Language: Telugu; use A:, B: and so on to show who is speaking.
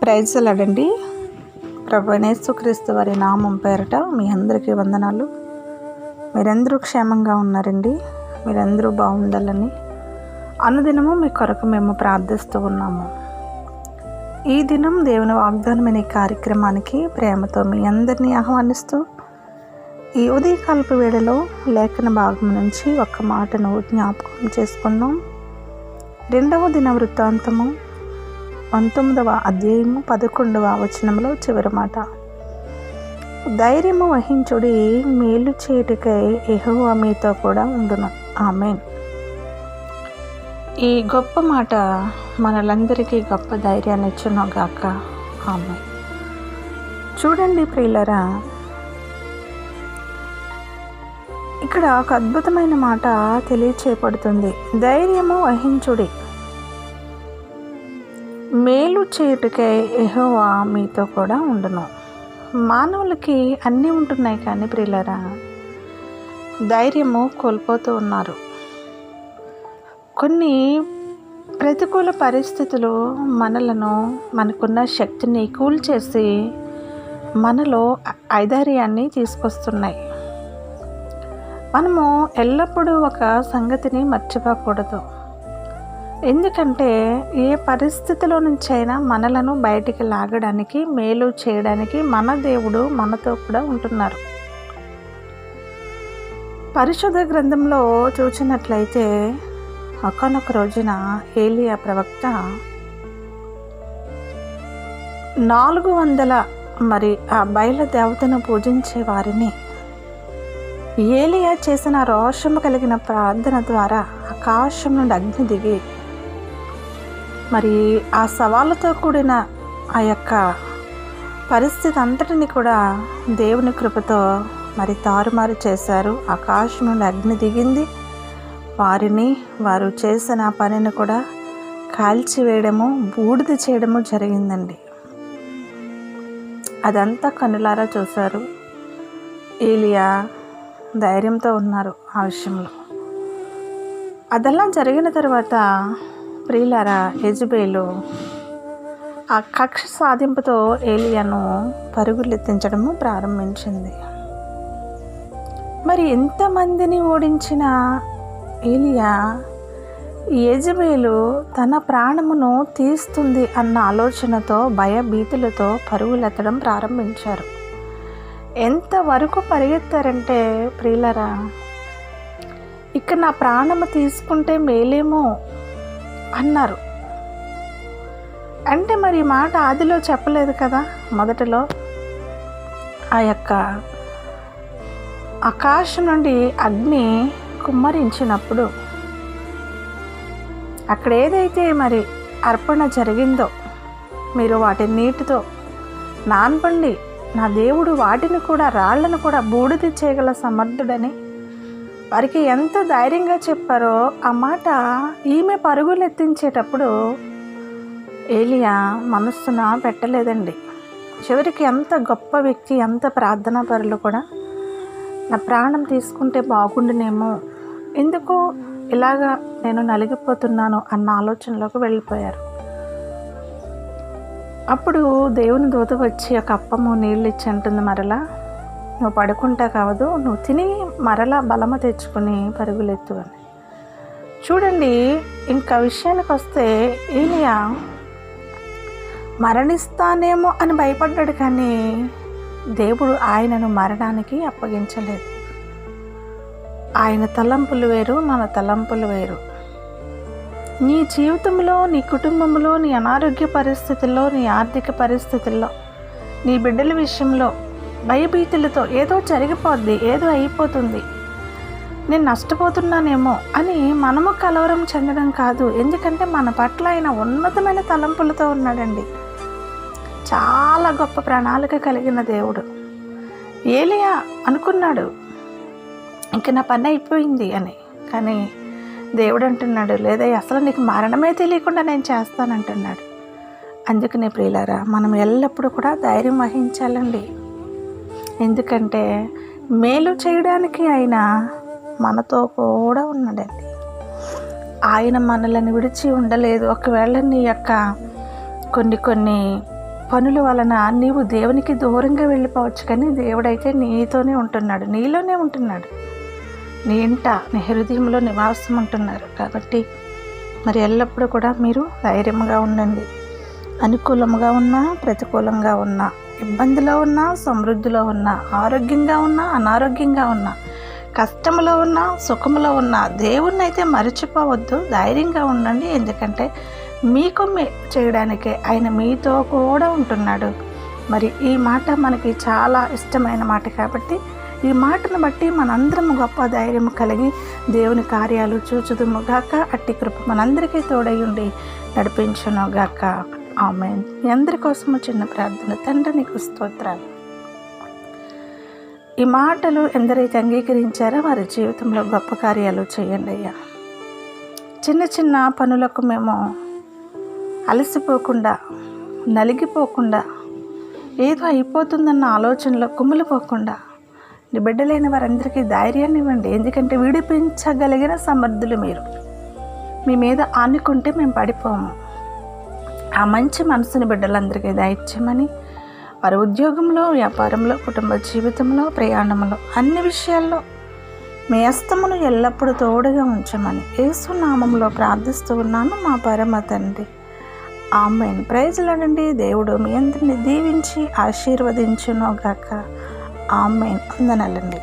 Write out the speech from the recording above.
A: Praise lord. ప్రభువైన యేసుక్రీస్తు వారి నామం పేరట మీ అందరికీ వందనాలు. మీరందరూ క్షేమంగా ఉన్నారండి. మీరందరూ బాగుండాలని అనుదినము మీ కొరకు మేము ప్రార్థిస్తూ ఉన్నాము. ఈ దినం దేవుని వాగ్దానమైన ఈ కార్యక్రమానికి ప్రేమతో మీ అందరినీ ఆహ్వానిస్తూ ఈ ఉదయకాలపు వేళలో లేఖన భాగం నుంచి ఒక్క మాటను జ్ఞాపకం చేసుకుందాం. 2వ దిన వృత్తాంతము 19వ అధ్యాయము 11వ వచనంలో చివరి మాట, ధైర్యము వహించుడి, మేలు చేయుటకై యెహోవా మీతో కూడా ఉండును. ఆమేన్. ఈ గొప్ప మాట మనలందరికీ గొప్ప ధైర్యాన్ని ఇచ్చును గాక. ఆమేన్. చూడండి ప్రియులారా, ఇక్కడ ఒక అద్భుతమైన మాట తెలియచేయబడుతుంది. ధైర్యము వహించుడి, మేలు చేయుటకై యెహోవా మీతో కూడా ఉండును. మానవులకి అన్నీ ఉంటున్నాయి, కానీ ప్రియులారా ధైర్యము కోల్పోతూ ఉన్నారు. కొన్ని ప్రతికూల పరిస్థితులు మనకున్న శక్తిని కూల్చేసి మనలో ఐధైర్యాన్ని తీసుకొస్తున్నాయి. మనము ఎల్లప్పుడూ ఒక సంగతిని మర్చిపోకూడదు. ఎందుకంటే ఏ పరిస్థితిలో నుంచైనా మనలను బయటికి లాగడానికి, మేలు చేయడానికి మన దేవుడు మనతో కూడా ఉంటున్నారు. పరిశుద్ధ గ్రంథంలో చూసినట్లయితే ఒకానొక రోజున ఏలియా ప్రవక్త 400 ఆ బయలు దేవతను పూజించే వారిని ఏలియా చేసిన రోషము కలిగిన ప్రార్థన ద్వారా ఆకాశం నుండి అగ్ని దిగి ఆ సవాళ్ళతో కూడిన ఆ యొక్క పరిస్థితి అంతటిని కూడా దేవుని కృపతో తారుమారు చేశారు. ఆకాశం నుండి అగ్ని దిగింది, వారు చేసిన పనిని కూడా కాల్చివేయడము, బూడిద చేయడము జరిగిందండి. అదంతా కన్నులారా చూశారు. ఏలియా ధైర్యంతో ఉన్నారు ఆ విషయంలో. అదెలా జరిగిన తర్వాత ప్రియులారా, యెజబెలు ఆ కక్ష సాధింపుతో ఏలియాను పరుగులెత్తించడము ప్రారంభించింది. ఎంతమందిని ఓడించిన ఏలియా యెజబెలు తన ప్రాణమును తీస్తుంది అన్న ఆలోచనతో భయభీతులతో పరుగులెత్తడం ప్రారంభించారు. ఎంతవరకు పరిగెత్తారంటే ప్రియులరా, ఇక నా ప్రాణము తీసుకుంటే మేలేమో అన్నారు. అంటే ఈ మాట ఆదిలో చెప్పలేదు కదా. మొదటలో ఆ యొక్క ఆకాశం నుండి అగ్ని కుమ్మరించినప్పుడు అక్కడ ఏదైతే అర్పణ జరిగిందో, మీరు వాటిని నీటితో నానబండి, నా దేవుడు వాటిని కూడా, రాళ్లను కూడా బూడిద చేయగల సమర్థుడని వారికి ఎంత ధైర్యంగా చెప్పారో ఆ మాట ఈమె పరుగులెత్తించేటప్పుడు ఏలియా మనస్సున పెట్టలేదండి. చివరికి ఎంత గొప్ప వ్యక్తి, ఎంత ప్రార్థనా పరులు కూడా నా ప్రాణం తీసుకుంటే బాగుండునేమో, ఎందుకు ఇలాగా నేను నలిగిపోతున్నాను అన్న ఆలోచనలోకి వెళ్ళిపోయారు. అప్పుడు దేవుని దూత వచ్చి ఒక అప్పము నీళ్ళు ఇచ్చి అంటుంది, మరలా నువ్వు పడుకుంటా కావదు, నువ్వు తిని మరలా బలము తెచ్చుకొని పరుగులెత్తు అని. చూడండి, ఇంకా విషయానికి వస్తే ఏలియా మరణిస్తానేమో అని భయపడ్డాడు, కానీ దేవుడు ఆయనను మరణానికి అప్పగించలేదు. ఆయన తలంపులు వేరు, మన తలంపులు వేరు. నీ జీవితంలో, నీ కుటుంబంలో, నీ అనారోగ్య పరిస్థితుల్లో, నీ ఆర్థిక పరిస్థితుల్లో, నీ బిడ్డల విషయంలో భయభీతులతో ఏదో జరిగిపోద్ది, ఏదో అయిపోతుంది, నేను నష్టపోతున్నానేమో అని మనము కలవరం చెందడం కాదు. ఎందుకంటే మన పట్ల ఆయన ఉన్నతమైన తలంపులతో ఉన్నాడండి. చాలా గొప్ప ప్రణాళిక కలిగిన దేవుడు. ఏలియా అనుకున్నాడు ఇంక నా పని అయిపోయింది అని, కానీ దేవుడు అంటున్నాడు, లేదా అసలు నీకు మరణమే తెలియకుండా నేను చేస్తానంటున్నాడు. అందుకనే ప్రియులారా, మనం ఎల్లప్పుడూ కూడా ధైర్యం వహించాలండి. ఎందుకంటే మేలు చేయడానికి ఆయన మనతో కూడా ఉన్నాడండి. ఆయన మనలను విడిచి ఉండలేదు. ఒకవేళ నీ యొక్క కొన్ని పనుల వలన నీవు దేవునికి దూరంగా వెళ్ళిపోవచ్చు, కానీ దేవుడైతే నీతోనే ఉంటున్నాడు, నీలోనే ఉంటున్నాడు, నీ ఇంట నీ హృదయంలో నివాసం ఉంటున్నారు. కాబట్టి మరి ఎల్లప్పుడూ కూడా మీరు ధైర్యంగా ఉండండి. అనుకూలంగా ఉన్నా ప్రతికూలంగా ఉన్నా, ఇబ్బందిలో ఉన్నా సమృద్ధిలో ఉన్నా, ఆరోగ్యంగా ఉన్నా అనారోగ్యంగా ఉన్నా, కష్టంలో ఉన్నా సుఖంలో ఉన్నా దేవుణ్ణి అయితే మర్చిపోవద్దు. ధైర్యంగా ఉండండి. ఎందుకంటే మీకు చేయడానికే ఆయన మీతో కూడా ఉంటున్నాడు. మరి ఈ మాట మనకి చాలా ఇష్టమైన మాట కాబట్టి ఈ మాటను బట్టి మనందరం గొప్ప ధైర్యం కలిగి దేవుని కార్యాలు చూచుదుముగాక. అట్టి కృప మనందరికీ తోడై ఉండి నడిపించునుగాక. ఆమేన్. మీ అందరి కోసము చిన్న ప్రార్థన. తండ్రి నీకు స్తోత్రాలు. ఈ మాటలు ఎందరైతే అంగీకరించారో వారి జీవితంలో గొప్ప కార్యాలు చేయండి అయ్యా. చిన్న చిన్న పనులకు మేము అలసిపోకుండా, నలిగిపోకుండా, ఏదో అయిపోతుందన్న ఆలోచనలో కుమిలిపోకుండా నీ బిడ్డలైన వారందరికీ ధైర్యాన్ని ఇవ్వండి. ఎందుకంటే విడిపించగలిగిన సమర్థులు మీరు. మీ మీద ఆనుకుంటే మేము పడిపోము. ఆ మంచి మనసుని బిడ్డలందరికీ దయచేయమని, వారి ఉద్యోగంలో, వ్యాపారంలో, కుటుంబ జీవితంలో, ప్రయాణంలో, అన్ని విషయాల్లో మీ హస్తమును ఎల్లప్పుడూ తోడుగా ఉంచమని యేసు నామములో ప్రార్థిస్తూ ఉన్నాను మా పరమ తండ్రి. ఆమేన్. ప్రైజ్లాడండి. దేవుడు మీ అందరిని దీవించి ఆశీర్వదించును గాక. ఆమేన్. వందనాలండి.